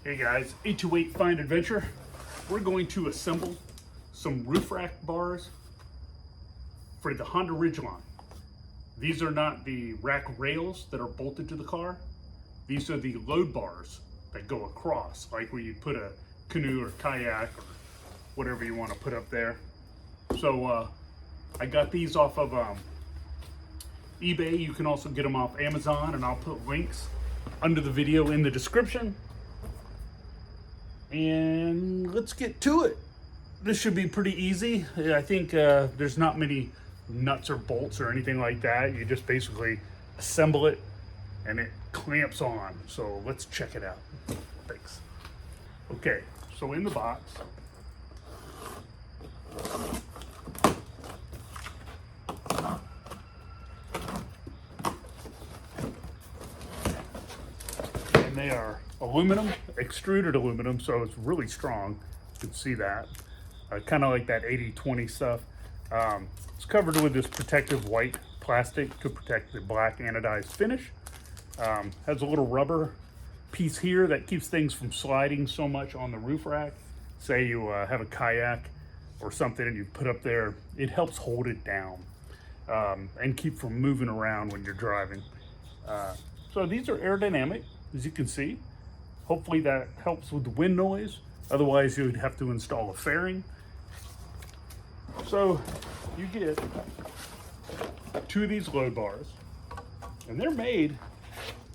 Hey guys, 828 Find Adventure. We're going to assemble some roof rack bars for the Honda Ridgeline. These are not the rack rails that are bolted to the car. These are the load bars that go across, like where you put a canoe or kayak or whatever you want to put up there. So I got these off of eBay. You can also get them off Amazon, and I'll put links under the video in the description. And let's get to it. This should be pretty easy. I think there's not many nuts or bolts or anything like that. You just basically assemble it and it clamps on. So let's check it out. Thanks. Okay, so in the box, and they are aluminum, extruded aluminum, so it's really strong. You can see that. Kind of like that 80-20 stuff. It's covered with this protective white plastic to protect the black anodized finish. Has a little rubber piece here that keeps things from sliding so much on the roof rack. Say you have a kayak or something and you put up there, it helps hold it down and keep from moving around when you're driving. So these are aerodynamic, as you can see. Hopefully that helps with the wind noise. Otherwise you would have to install a fairing. So you get two of these load bars, and they're made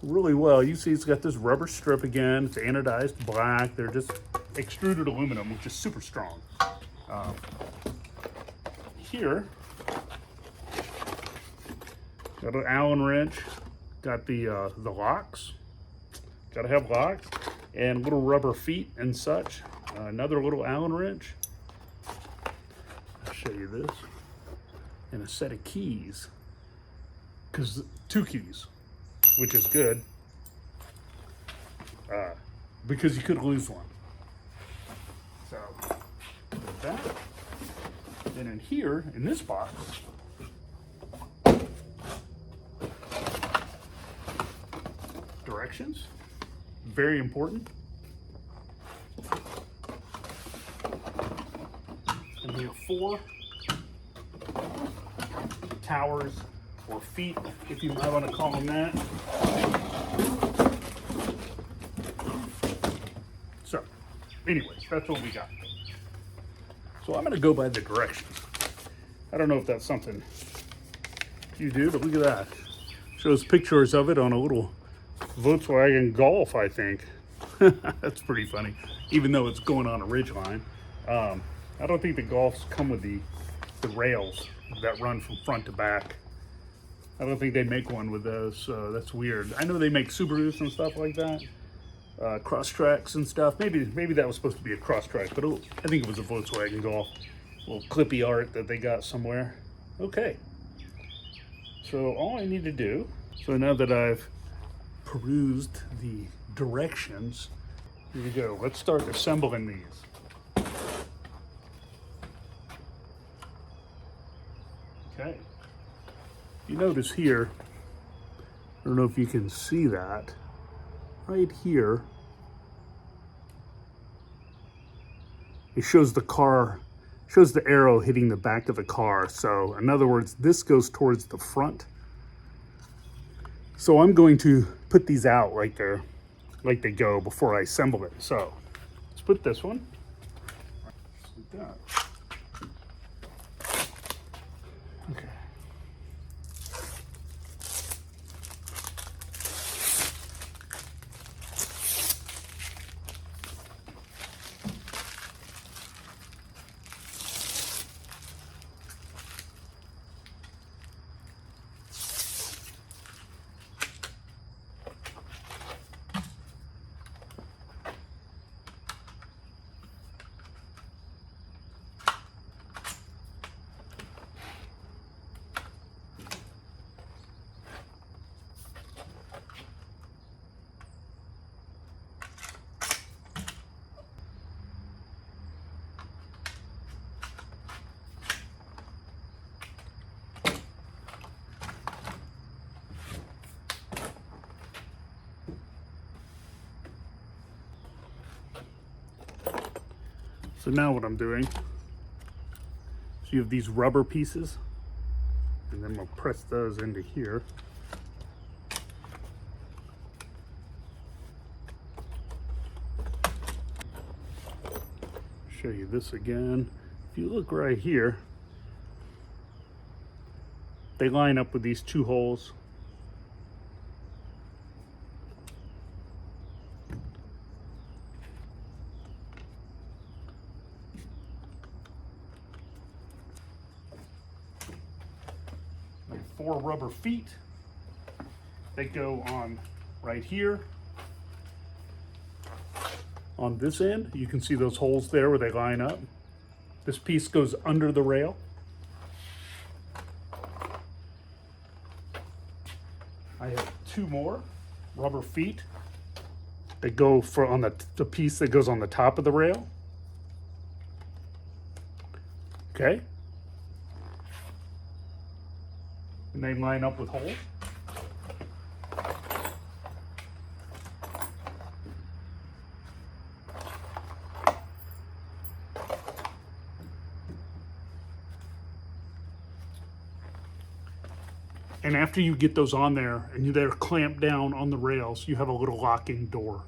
really well. You see it's got this rubber strip again. It's anodized black. They're just extruded aluminum, which is super strong. Here, got an Allen wrench. Got the locks. Got to have locks and little rubber feet and such. Another little Allen wrench. I'll show you this. And a set of keys. Two keys, which is good. Because you could lose one. So, there's that. Then in here, in this box, directions. Very important. And we have 4 towers or feet, if you might want to call them that. So, anyways, that's what we got. So I'm going to go by the directions. I don't know if that's something you do, but look at that. Shows pictures of it on a little Volkswagen Golf, I think. That's pretty funny, even though it's going on a Ridgeline. I don't think the Golfs come with the rails that run from front to back. I don't think they make one with those, so that's weird. I know they make Subarus and stuff like that, cross tracks and stuff. Maybe that was supposed to be a cross track, but I think it was a Volkswagen Golf. Little clippy art that they got somewhere. Okay, so all I need to do, so now that I've perused the directions, here we go. Let's start assembling these. Okay. You notice here, I don't know if you can see that, right here, it shows the arrow hitting the back of the car. So in other words, this goes towards the front. So I'm going to put these out like they go before I assemble it. So let's put this one like that. Okay. So now what I'm doing, so you have these rubber pieces, and then we'll press those into here. Show you this again. If you look right here, they line up with these two holes. Like 4 rubber feet. They go on right here. On this end, you can see those holes there where they line up. This piece goes under the rail. I have 2 more rubber feet that go for on the piece that goes on the top of the rail. Okay. And they line up with holes. And after you get those on there and they're clamped down on the rails, you have a little locking door.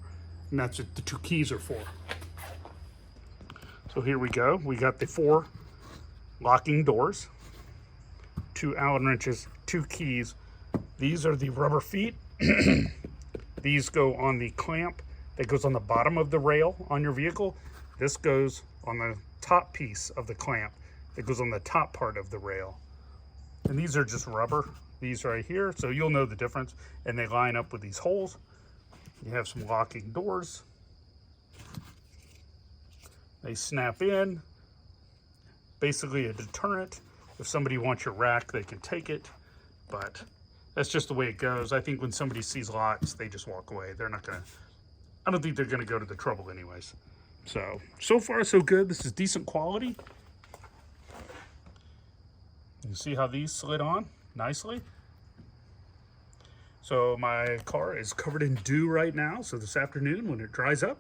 And that's what the 2 keys are for. So here we go. We got the 4 locking doors, 2 Allen wrenches, 2 keys. These are the rubber feet. These go on the clamp that goes on the bottom of the rail on your vehicle. This goes on the top piece of the clamp that goes on the top part of the rail. And these are just rubber. These right here, so you'll know the difference, and they line up with these holes. You have some locking doors. They snap in. Basically a deterrent. If somebody wants your rack, they can take it, but that's just the way it goes. I think when somebody sees lots, they just walk away. They're not gonna, I don't think they're gonna go to the trouble anyways. So far so good. This is decent quality. You see how these slid on nicely. So my car is covered in dew right now. So this afternoon when it dries up,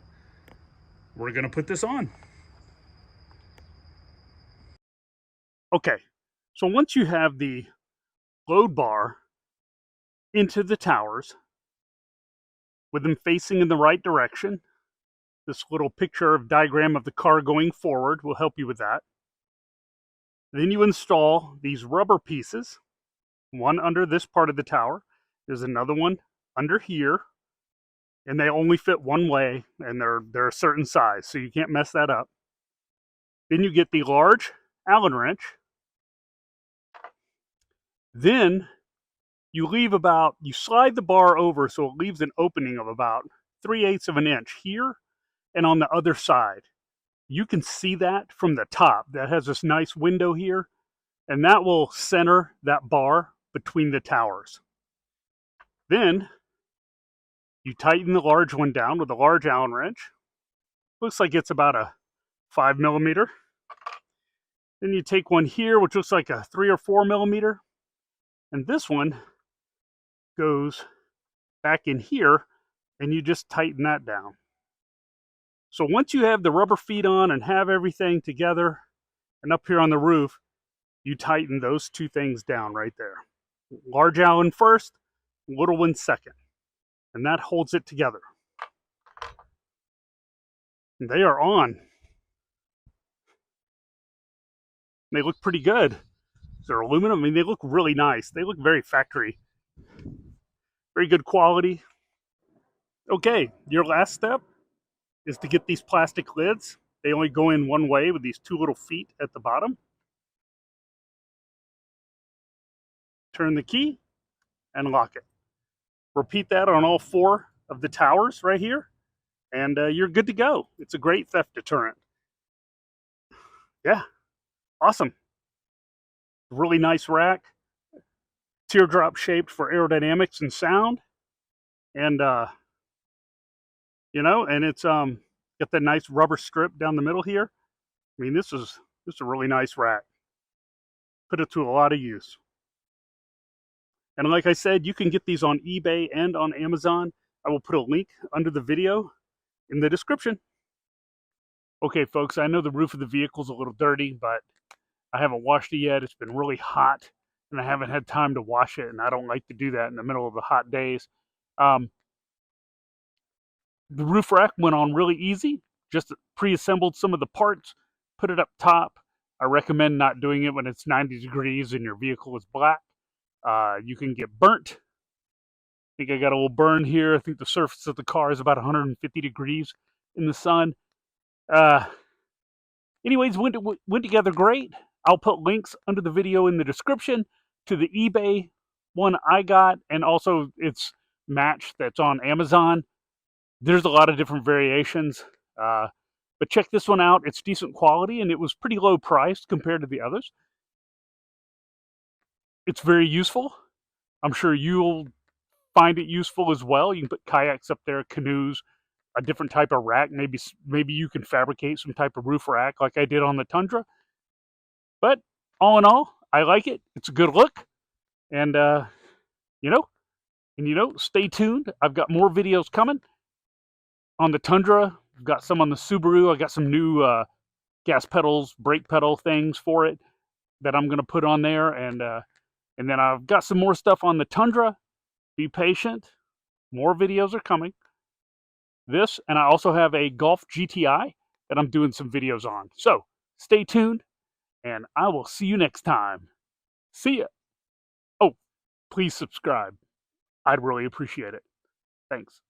we're gonna put this on. Okay, so once you have the load bar into the towers with them facing in the right direction, this little picture of diagram of the car going forward will help you with that. Then you install these rubber pieces, one under this part of the tower. There's another one under here, and they only fit one way, and they're a certain size, so you can't mess that up. Then you get the large Allen wrench. Then you slide the bar over so it leaves an opening of about 3/8 of an inch here and on the other side. You can see that from the top. That has this nice window here, and that will center that bar between the towers. Then you tighten the large one down with a large Allen wrench. Looks like it's about a 5mm. Then you take one here, which looks like a 3 or 4mm. And this one goes back in here, and you just tighten that down. So once you have the rubber feet on and have everything together, and up here on the roof, you tighten those 2 things down right there. Large Allen first, little one second. And that holds it together. And they are on. They look pretty good. They're aluminum. I mean, they look really nice. They look very factory. Very good quality. Okay, your last step is to get these plastic lids. They only go in one way with these 2 little feet at the bottom. Turn the key and lock it. Repeat that on all 4 of the towers right here, and you're good to go. It's a great theft deterrent. Yeah, awesome. Really nice rack. Teardrop shaped for aerodynamics and sound. And, and it's got that nice rubber strip down the middle here. I mean, this is a really nice rack. Put it to a lot of use. And like I said, you can get these on eBay and on Amazon. I will put a link under the video in the description. Okay, folks, I know the roof of the vehicle's a little dirty, but I haven't washed it yet. It's been really hot, and I haven't had time to wash it, and I don't like to do that in the middle of the hot days. Um, the roof rack went on really easy. Just pre-assembled some of the parts, put it up top. I recommend not doing it when it's 90 degrees and your vehicle is black. You can get burnt. I think I got a little burn here. I think the surface of the car is about 150 degrees in the sun. Uh, Anyways, went together great. I'll put links under the video in the description to the eBay one I got, and also its match that's on Amazon. There's a lot of different variations, but check this one out. It's decent quality, and it was pretty low priced compared to the others. It's very useful. I'm sure you'll find it useful as well. You can put kayaks up there, canoes, a different type of rack. Maybe you can fabricate some type of roof rack like I did on the Tundra. But all in all, I like it. It's a good look, and you know, stay tuned. I've got more videos coming on the Tundra. I've got some on the Subaru. I got some new gas pedals, brake pedal things for it that I'm going to put on there, and then I've got some more stuff on the Tundra. Be patient. More videos are coming. This, and I also have a Golf GTI that I'm doing some videos on. So stay tuned, and I will see you next time. See ya. Oh, please subscribe. I'd really appreciate it. Thanks.